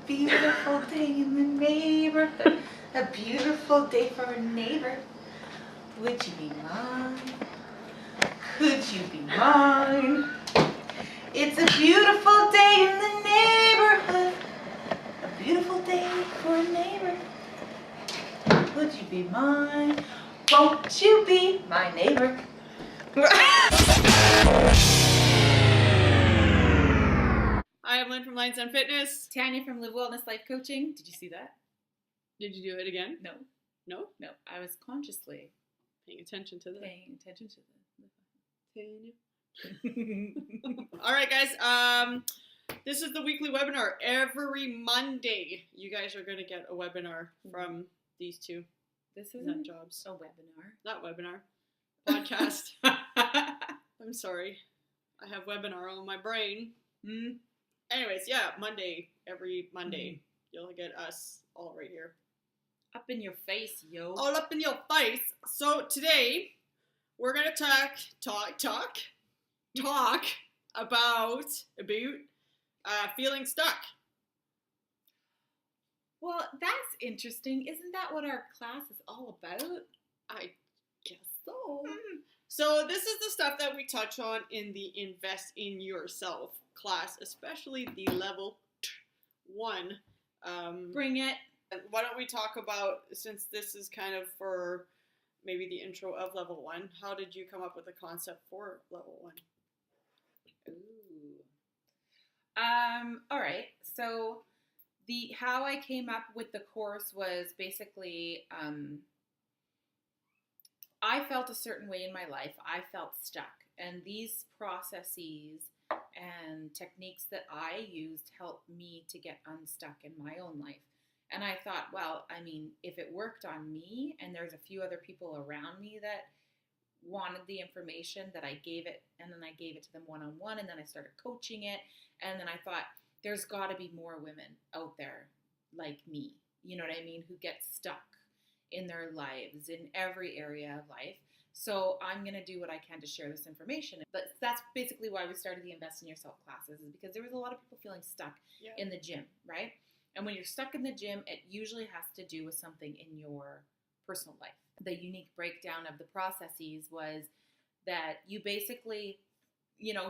beautiful day in the neighborhood. A beautiful day for a neighbor. Would you be mine? Could you be mine? It's a beautiful day in the neighborhood. A beautiful day for a neighbor. Would you be mine? Won't you be my neighbor? Hi, I'm Lynn from Lions on Fitness. Tanya from Live Wellness Life Coaching. Did you see that? Did you do it again? No. No? No. I was consciously Paying attention to paying attention to the... All right, guys. This is the weekly webinar. Every Monday, you guys are going to get a webinar from these two This nut isn't jobs. a webinar. Not webinar. Podcast. I'm sorry. I have webinar on my brain. Anyways, yeah, Monday. Every Monday, you'll get us all right here. Up in your face, yo. All up in your face. So today, we're gonna talk about feeling stuck. Well, that's interesting. Isn't that what our class is all about? I guess so. So this is the stuff that we touch on in the Invest in Yourself class, especially the level 1. Bring it. Why don't we talk about, since this is kind of for maybe the intro of level 1, how did you come up with the concept for level 1? All right. So how I came up with the course was basically I felt a certain way in my life. I felt stuck, and these processes and techniques that I used helped me to get unstuck in my own life. And I thought, well, I mean, if it worked on me and there's a few other people around me that wanted the information, that I gave it, and then I gave it to them one-on-one, and then I started coaching it, and then I thought, there's got to be more women out there like me, you know what I mean, who get stuck in their lives, in every area of life. So I'm going to do what I can to share this information. But that's basically why we started the Invest in Yourself classes, is because there was a lot of people feeling stuck in the gym, right? And when you're stuck in the gym, it usually has to do with something in your personal life. The unique breakdown of the processes was that you basically,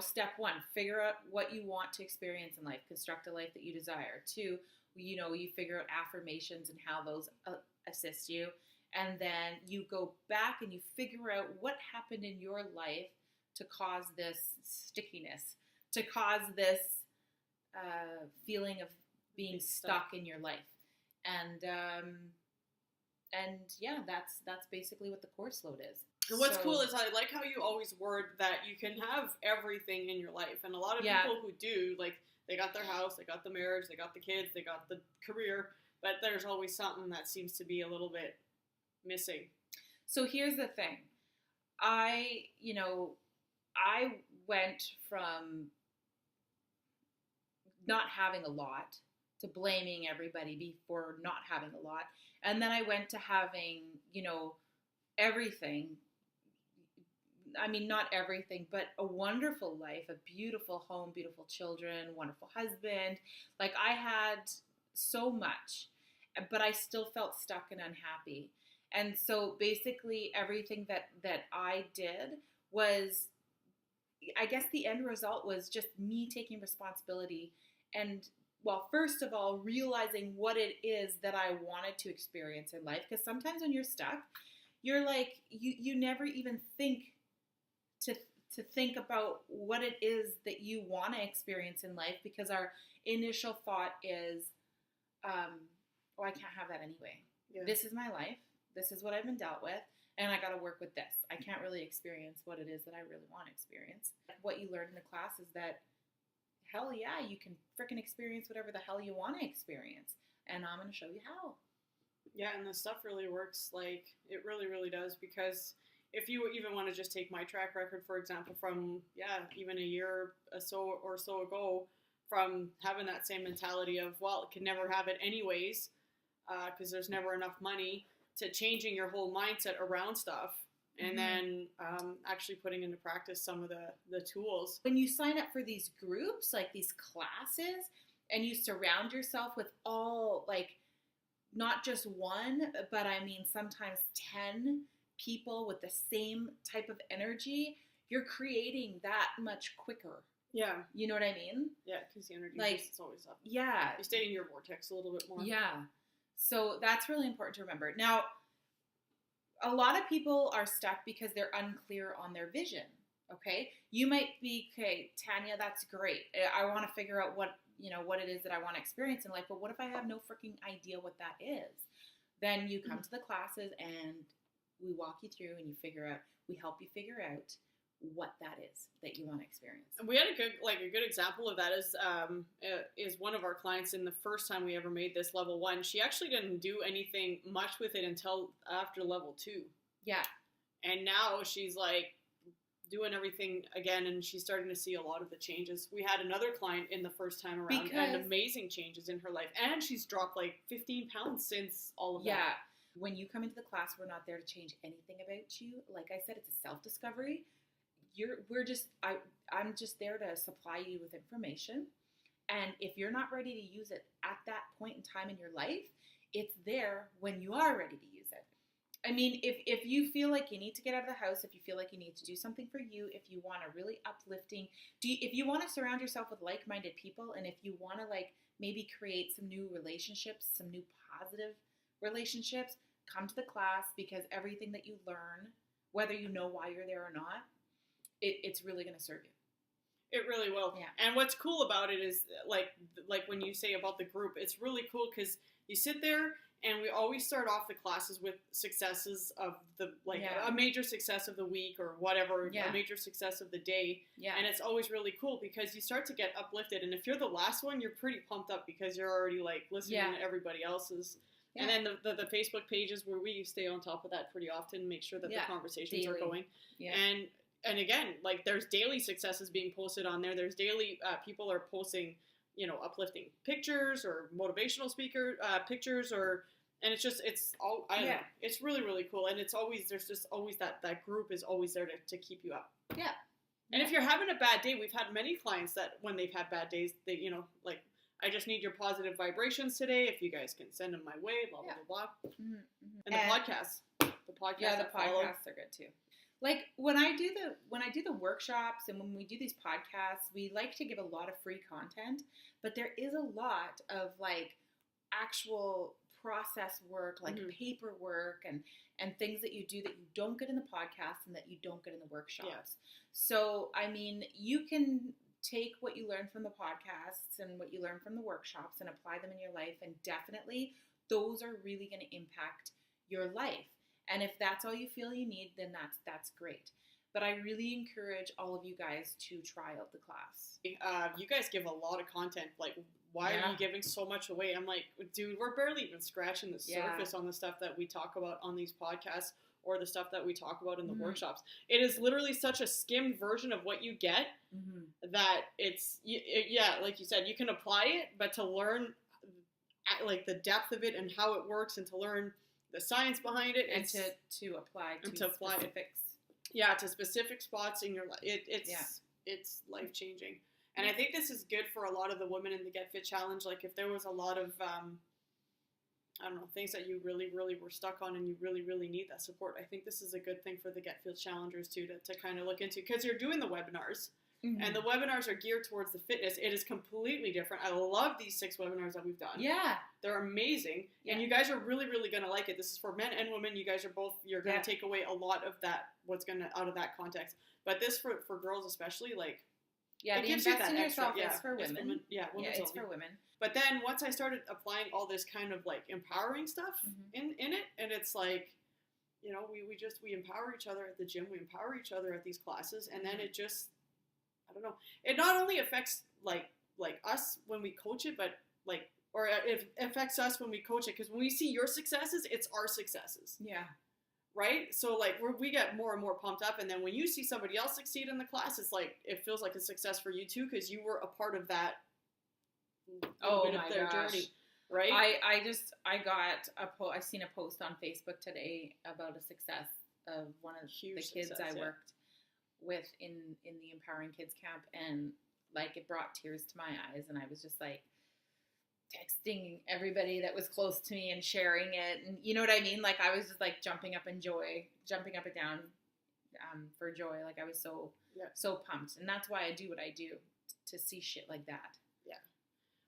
step 1, figure out what you want to experience in life, construct a life that you desire. 2, you figure out affirmations and how those assist you. And then you go back and you figure out what happened in your life to cause this stickiness, to cause this feeling of being stuck in your life. And yeah, that's basically what the course load is. And what's cool is I like how you always word that you can have everything in your life. And a lot of people who do, like, they got their house, they got the marriage, they got the kids, they got the career, but there's always something that seems to be a little bit missing. So here's the thing. I went from not having a lot to blaming everybody for not having a lot. And then I went to having, everything. I mean, not everything, but a wonderful life, a beautiful home, beautiful children, wonderful husband. Like, I had so much, but I still felt stuck and unhappy. And so basically everything that I did was, I guess the end result was just me taking responsibility and, well, first of all, realizing what it is that I wanted to experience in life. Because sometimes when you're stuck, you're like, you never even think to think about what it is that you want to experience in life, because our initial thought is, oh, I can't have that anyway. Yeah. This is my life. This is what I've been dealt with, and I got to work with this. I can't really experience what it is that I really want to experience. What you learn in the class is that, hell yeah, you can freaking experience whatever the hell you want to experience, and I'm going to show you how. Yeah, and the stuff really works. Like, it really, really does, because if you even want to just take my track record, for example, from, even a year or so ago, from having that same mentality of, well, it can never have it anyways, because there's never enough money, to changing your whole mindset around stuff, and then actually putting into practice some of the tools. When you sign up for these groups, like these classes, and you surround yourself with all, like, not just one, but I mean sometimes 10 people with the same type of energy, you're creating that much quicker. Yeah. You know what I mean? Yeah, because the energy Like, is always up. Yeah. You stay in your vortex a little bit more. Yeah. So that's really important to remember. Now, a lot of people are stuck because they're unclear on their vision. Okay? You might be, okay, Tanya, that's great. I want to figure out what it is that I want to experience in life, but what if I have no freaking idea what that is? Then you come to the classes and we walk you through and we help you figure out what that is that you want to experience. And we had a good example of that is one of our clients. In the first time we ever made this level 1, she actually didn't do anything much with it until after level 2. Yeah. And now she's like doing everything again, and she's starting to see a lot of the changes. We had another client in the first time around and amazing changes in her life, and she's dropped like 15 pounds since all of that. Yeah. When you come into the class, we're not there to change anything about you. Like I said, it's a self-discovery. I'm just there to supply you with information. And if you're not ready to use it at that point in time in your life, it's there when you are ready to use it. I mean, if you feel like you need to get out of the house, if you feel like you need to do something for you, if you want a really uplifting, if you want to surround yourself with like-minded people, and if you want to like maybe create some new relationships, some new positive relationships, come to the class, because everything that you learn, whether you know why you're there or not, it's really going to serve you. It really will. Yeah. And what's cool about it is like when you say about the group, it's really cool because you sit there and we always start off the classes with successes of the, a major success of the week or whatever, a major success of the day. Yeah. And it's always really cool because you start to get uplifted. And if you're the last one, you're pretty pumped up because you're already like listening to everybody else's. Yeah. And then the Facebook pages where we stay on top of that pretty often, make sure that the conversations are going. Yeah. And again, like there's daily successes being posted on there. There's daily people are posting, uplifting pictures or motivational speaker pictures, and it's it's really, really cool. And there's just always that group is always there to keep you up. Yeah. And if you're having a bad day, we've had many clients that when they've had bad days, they, like, I just need your positive vibrations today. If you guys can send them my way, blah, blah, blah, blah. Mm-hmm, mm-hmm. And the podcasts. Yeah, the podcasts are good too. Like when I do the workshops and when we do these podcasts, we like to give a lot of free content, but there is a lot of like actual process work, like paperwork and things that you do that you don't get in the podcast and that you don't get in the workshops. Yeah. So, I mean, you can take what you learn from the podcasts and what you learn from the workshops and apply them in your life, and definitely those are really going to impact your life. And if that's all you feel you need, then that's great. But I really encourage all of you guys to try out the class. You guys give a lot of content. Like, why are you giving so much away? I'm like, dude, we're barely even scratching the surface on the stuff that we talk about on these podcasts or the stuff that we talk about in the workshops. It is literally such a skimmed version of what you get that it's, like you said, you can apply it, but to learn like the depth of it and how it works and to learn the science behind it and to apply to specifics. Yeah, to specific spots in your life. It's life changing. And I think this is good for a lot of the women in the Get Fit Challenge. Like if there was a lot of, things that you really, really were stuck on and you really, really need that support, I think this is a good thing for the Get Fit Challengers too, to kind of look into. Because you're doing the webinars. Mm-hmm. And the webinars are geared towards the fitness. It is completely different. I love these 6 webinars that we've done. Yeah. They're amazing. Yeah. And you guys are really, really going to like it. This is for men and women. You guys are both, you're going to take away a lot of that, out of that context. But this for girls especially, like, yeah, the invest in yourself is for women. It's for women. But then once I started applying all this kind of like empowering stuff in it, and it's like, we empower each other at the gym, we empower each other at these classes, and then it just, I don't know. It not only affects like us when we coach it, but it affects us when we coach it. Because when we see your successes, it's our successes. Yeah. Right? So like we get more and more pumped up. And then when you see somebody else succeed in the class, it's like, it feels like a success for you too. Because you were a part of that. Journey. Right? I seen a post on Facebook today about a success of one of the kids I worked with in the Empowering Kids Camp, and like it brought tears to my eyes, and I was just like, texting everybody that was close to me and sharing it, and you know what I mean. Like I was just like jumping up and down for joy. Like I was so pumped, and that's why I do what I do, to see shit like that. Yeah.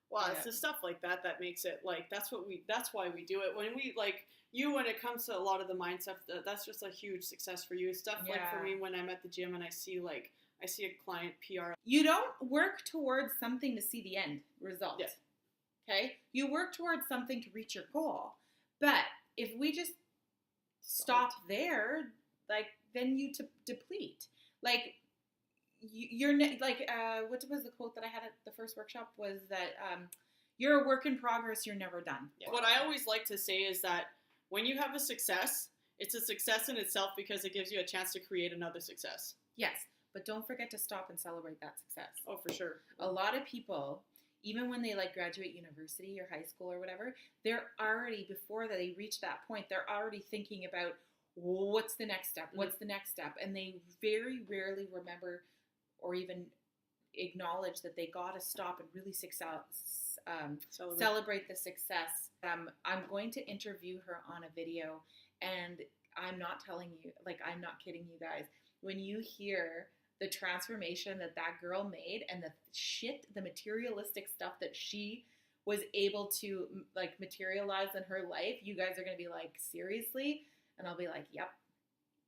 Well, Yeah. it's the stuff like that that makes it like that's why we do it. When we like you, when it comes to a lot of the mind stuff, that's just a huge success for you. Stuff like for Yeah. me when I'm at the gym and I see a client PR. You don't work towards something to see the end result. Yeah. Okay? You work towards something to reach your goal. But if we just stop there, like, then you deplete. Like, you're like, what was the quote that I had at the first workshop was that you're a work in progress, you're never done. Yeah. What I always like to say is that when you have a success, it's a success in itself because it gives you a chance to create another success. Yes, but don't forget to stop and celebrate that success. Oh, for sure. A lot of people, even when they like graduate university or high school or whatever, they're already, before they reach that point, they're already thinking about what's the next step, what's the next step, and they very rarely remember or even acknowledge that they got to stop and really celebrate the success. I'm going to interview her on a video, and I'm not telling you, like, I'm not kidding you guys. When you hear the transformation that girl made and the materialistic stuff that she was able to like materialize in her life, you guys are going to be like, seriously? And I'll be like, yep.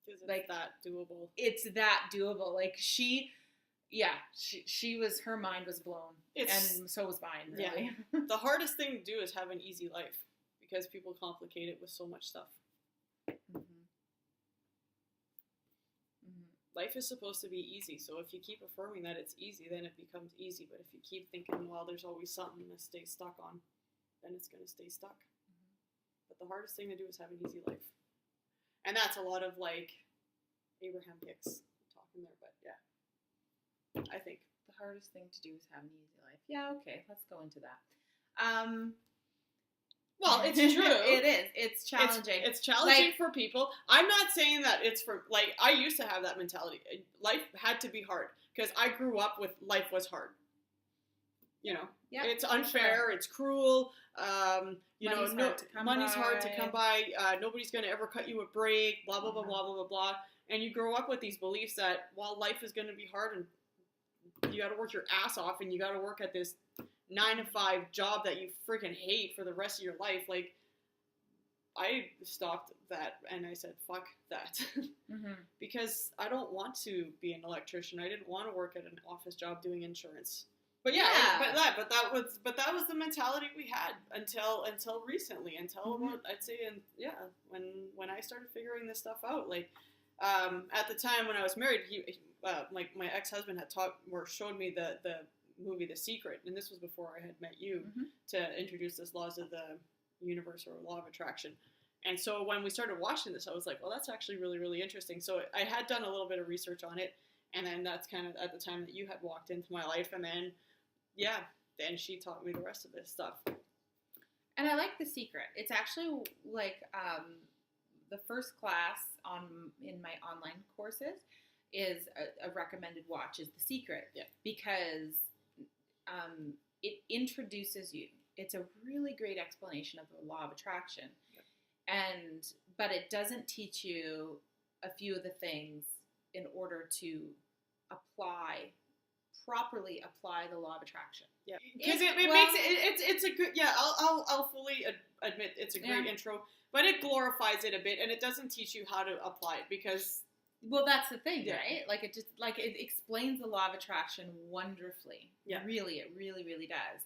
It's like that doable. It's that doable. Like she was, her mind was blown. And so was mine, really. Yeah. The hardest thing to do is have an easy life because people complicate it with so much stuff. Mm-hmm. Mm-hmm. Life is supposed to be easy, so if you keep affirming that it's easy, then it becomes easy. But if you keep thinking, well, there's always something to stay stuck on, then it's going to stay stuck. Mm-hmm. But the hardest thing to do is have an easy life. And that's a lot of, like, Abraham Hicks talking there, but yeah. I think the hardest thing to do is have an easy life. Yeah, okay, let's go into that. Well, it's true. It is. It's challenging. It's challenging for people. I'm not saying that it's for, like, I used to have that mentality. Life had to be hard because I grew up with life was hard. You know, it's unfair. Sure. It's cruel. Money's hard to come by. Nobody's going to ever cut you a break. Blah, blah, blah, blah, blah, blah, blah. And you grow up with these beliefs that, while life is going to be hard and you got to work your ass off and you got to work at this 9-to-5 job that you freaking hate for the rest of your life. Like, I stopped that and I said, fuck that. Mm-hmm. Because I don't want to be an electrician. I didn't want to work at an office job doing insurance. But but that was the mentality we had until recently, about, I'd say, when I started figuring this stuff out. Like, at the time when I was married, my ex-husband had showed me the movie The Secret, and this was before I had met you, to introduce this laws of the universe or law of attraction. And so when we started watching this, I was like, well, that's actually really, really interesting. So I had done a little bit of research on it, and then that's kind of at the time that you had walked into my life, and then she taught me the rest of this stuff. And I like The Secret. It's actually like the first class in my online courses is a recommended watch is The Secret. Yeah. Because it introduces you. It's a really great explanation of the law of attraction. Yeah. But it doesn't teach you a few of the things in order to properly apply the law of attraction. Yeah, because it makes it's a good, I'll fully admit it's a great intro, but it glorifies it a bit and it doesn't teach you how to apply it because, well, that's the thing, right? Like it explains the law of attraction wonderfully. Yeah, it really, really does.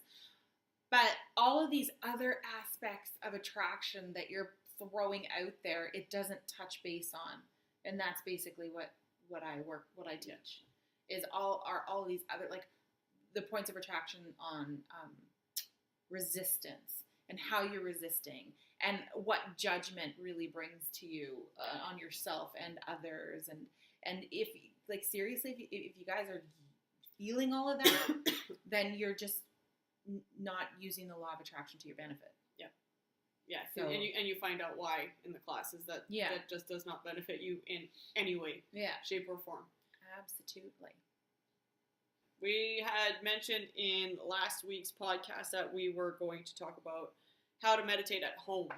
But all of these other aspects of attraction that you're throwing out there, it doesn't touch base on, and that's basically what I teach. Is all these other, like, the points of attraction on resistance and how you're resisting and what judgment really brings to you on yourself and others, and if, like, seriously, if you guys are feeling all of that, then you're just not using the law of attraction to your benefit. Yeah. So, and you find out why in the classes that just does not benefit you in any way, shape, or form. Absolutely. We had mentioned in last week's podcast that we were going to talk about how to meditate at home.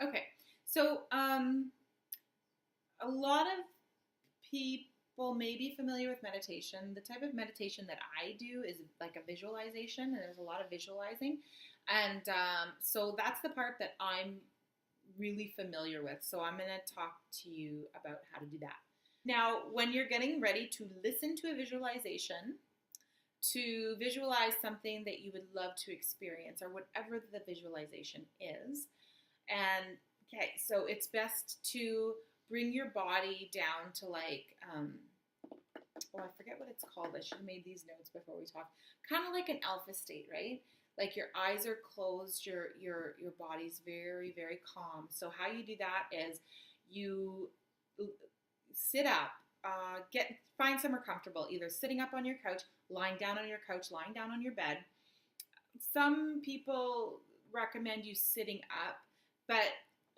Okay. So, a lot of people may be familiar with meditation. The type of meditation that I do is like a visualization, and there's a lot of visualizing. And so that's the part that I'm really familiar with. So I'm going to talk to you about how to do that. Now, when you're getting ready to listen to a visualization, to visualize something that you would love to experience or whatever the visualization is, and okay, so it's best to bring your body down to like, I forget what it's called. I should have made these notes before we talked. Kind of like an alpha state, right? Like your eyes are closed, your body's very, very calm. So how you do that is you sit up, find somewhere comfortable, either sitting up on your couch, lying down on your couch, lying down on your bed. Some people recommend you sitting up, but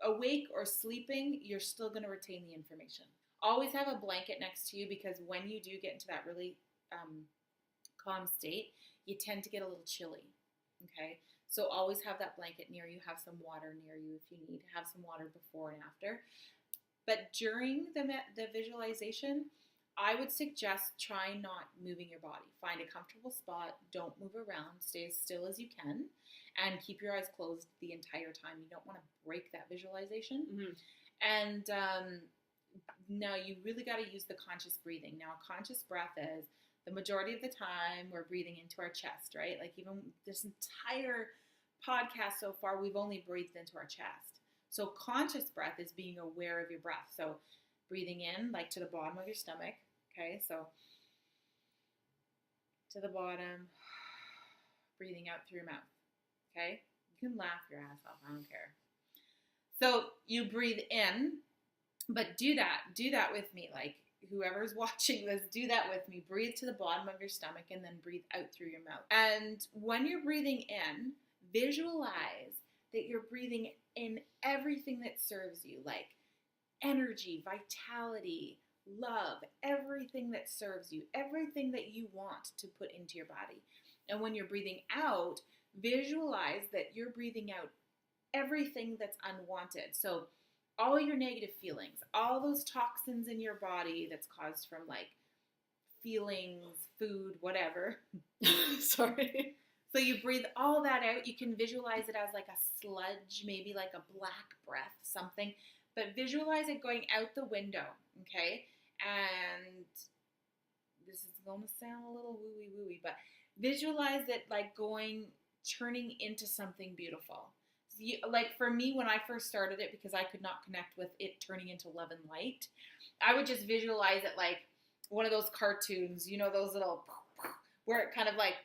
awake or sleeping, you're still going to retain the information. Always have a blanket next to you, because when you do get into that really calm state, you tend to get a little chilly. Okay, so always have that blanket near you. Have some water near you if you need. Have some water before and after. But during the visualization, I would suggest try not moving your body. Find a comfortable spot. Don't move around. Stay as still as you can, and keep your eyes closed the entire time. You don't want to break that visualization. Mm-hmm. And now you really got to use the conscious breathing. Now, a conscious breath is, the majority of the time we're breathing into our chest, right? Like even this entire podcast so far, we've only breathed into our chest. So conscious breath is being aware of your breath. So breathing in, like to the bottom of your stomach. Okay, so to the bottom, breathing out through your mouth. Okay, you can laugh your ass off, I don't care. So you breathe in, but do that with me. Like whoever's watching this, do that with me. Breathe to the bottom of your stomach and then breathe out through your mouth. And when you're breathing in, visualize that you're breathing in everything that serves you, like energy, vitality, love, everything that serves you, everything that you want to put into your body. And when you're breathing out, visualize that you're breathing out everything that's unwanted. So all your negative feelings, all those toxins in your body that's caused from like feelings, food, whatever. Sorry. So you breathe all that out. You can visualize it as like a sludge, maybe like a black breath, something. But visualize it going out the window, okay? And this is going to sound a little wooey, but visualize it like turning into something beautiful. Like for me, when I first started it, because I could not connect with it turning into love and light, I would just visualize it like one of those cartoons, you know, those little, where it kind of like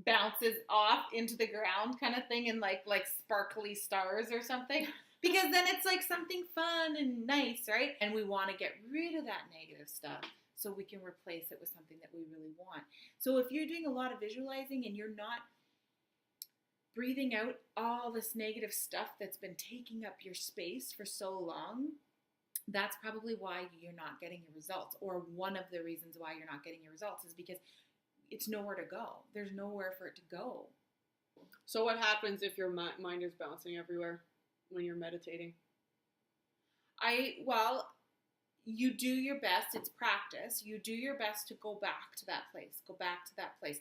bounces off into the ground kind of thing, and like sparkly stars or something. Because then it's like something fun and nice, right? And we want to get rid of that negative stuff so we can replace it with something that we really want. So if you're doing a lot of visualizing and you're not breathing out all this negative stuff that's been taking up your space for so long, that's probably why you're not getting your results. Or one of the reasons why you're not getting your results is because it's nowhere to go. There's nowhere for it to go. So what happens if your mind is bouncing everywhere when you're meditating? You do your best. It's practice. You do your best to go back to that place. Go back to that place.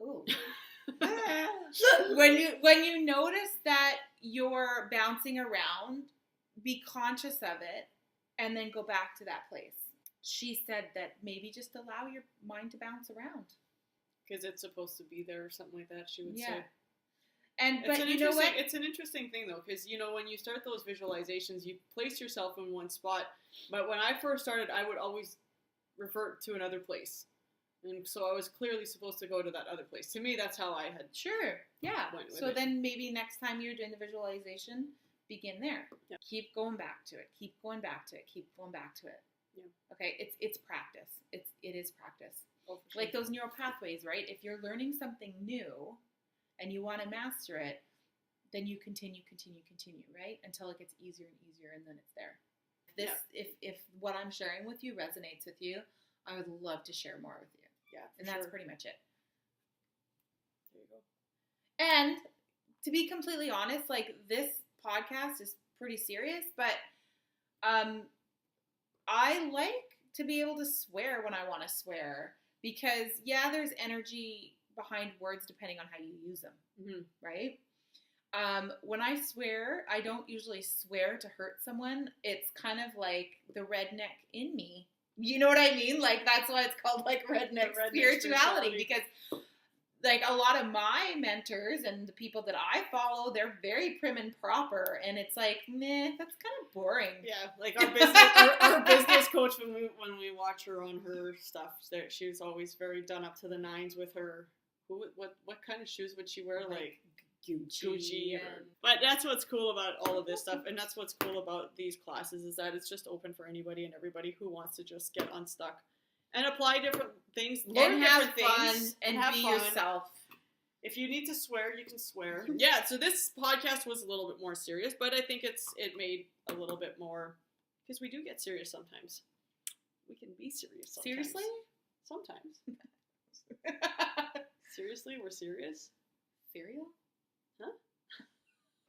Ooh. When you notice that you're bouncing around, be conscious of it and then go back to that place. She said that maybe just allow your mind to bounce around. Because it's supposed to be there or something like that, she would say. But you know what? It's an interesting thing, though, because, you know, when you start those visualizations, you place yourself in one spot. But when I first started, I would always revert to another place. And so I was clearly supposed to go to that other place. To me, that's how I had. Sure. Yeah. So then maybe next time you're doing the visualization, begin there. Yeah. Keep going back to it. Keep going back to it. Keep going back to it. Yeah. Okay. It's practice. It is practice. Oh, for sure. Like those neural pathways, right? If you're learning something new and you want to master it, then you continue, right? Until it gets easier and easier, and then it's there. If what I'm sharing with you resonates with you, I would love to share more with you. Yeah, for and that's sure. pretty much it. There you go. And to be completely honest, like, this podcast is pretty serious, but I like to be able to swear when I want to swear, because yeah, there's energy behind words depending on how you use them, Mm-hmm. right? When I swear, I don't usually swear to hurt someone. It's kind of like the redneck in me. You know what I mean? Like, that's why it's called, like, redneck spirituality, because, like, a lot of my mentors and the people that I follow, they're very prim and proper, and it's like, meh, that's kind of boring. Yeah, like our business coach, when we watch her on her stuff, she's always very done up to the nines with her. What kind of shoes would she wear? Like Gucci. But that's what's cool about all of this stuff, and that's what's cool about these classes, is that it's just open for anybody and everybody who wants to just get unstuck and apply different things, learn And have different fun things, and have be fun. yourself. If you need to swear, you can swear. Yeah, so this podcast was a little bit more serious, but I think it made a little bit more, because we do get serious sometimes. We can be serious sometimes. Seriously? Sometimes. Seriously, we're serious? Cereal? Huh?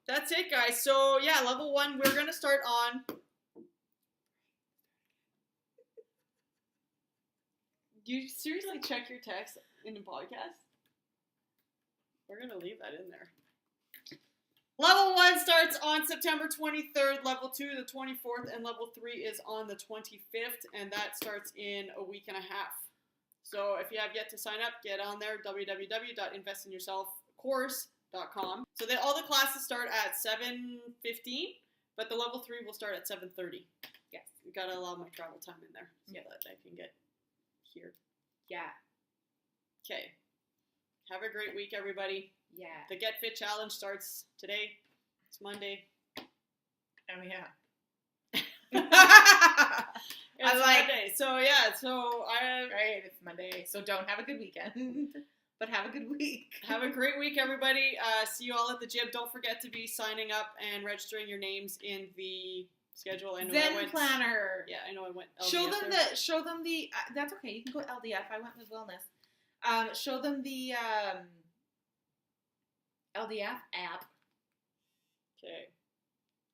That's it, guys. So, yeah, level 1, we're going to start on... Do you seriously check your text in the podcast? We're going to leave that in there. Level 1 starts on September 23rd, level 2 the 24th, and level 3 is on the 25th, and that starts in a week and a half. So if you have yet to sign up, get on there, www.investinyourselfcourse.com. So all the classes start at 7:15, but the level 3 will start at 7:30. Yes. You got to allow my travel time in there so that I can get here. Yeah. Okay. Have a great week, everybody. Yeah. The Get Fit Challenge starts today. It's Monday. Oh, yeah. It's Monday. So, yeah. Right, it's Monday. So don't have a good weekend, but have a good week. Have a great week, everybody. See you all at the gym. Don't forget to be signing up and registering your names in the schedule. I know Zen Planner. Yeah, I know I went LDF Show them the that's okay. You can go LDF. I went with wellness. Show them the LDF app. Okay.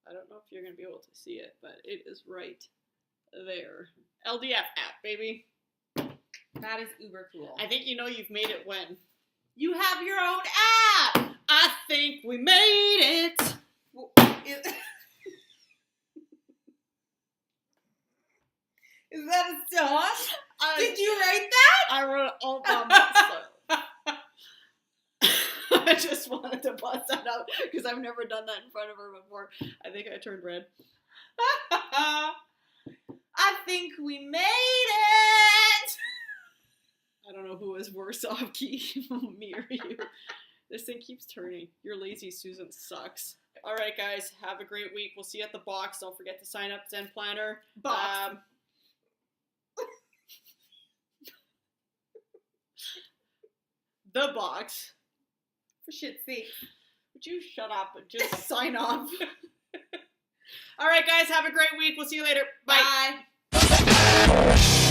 I don't know if you're going to be able to see it, but it is right there. LDF app, baby. That is uber cool. I think you know you've made it when You have your own app! I think we made it. Is that a song? Did you write that? I wrote it all by myself. I just wanted to bust that out because I've never done that in front of her before. I think I turned red. I think we made it! I don't know who is worse off, key, me or you. This thing keeps turning. Your lazy Susan sucks. All right, guys. Have a great week. We'll see you at the box. Don't forget to sign up, Zen Planner. Box. The box. For shit's sake. Would you shut up and just sign off? All right, guys. Have a great week. We'll see you later. Bye. Bye.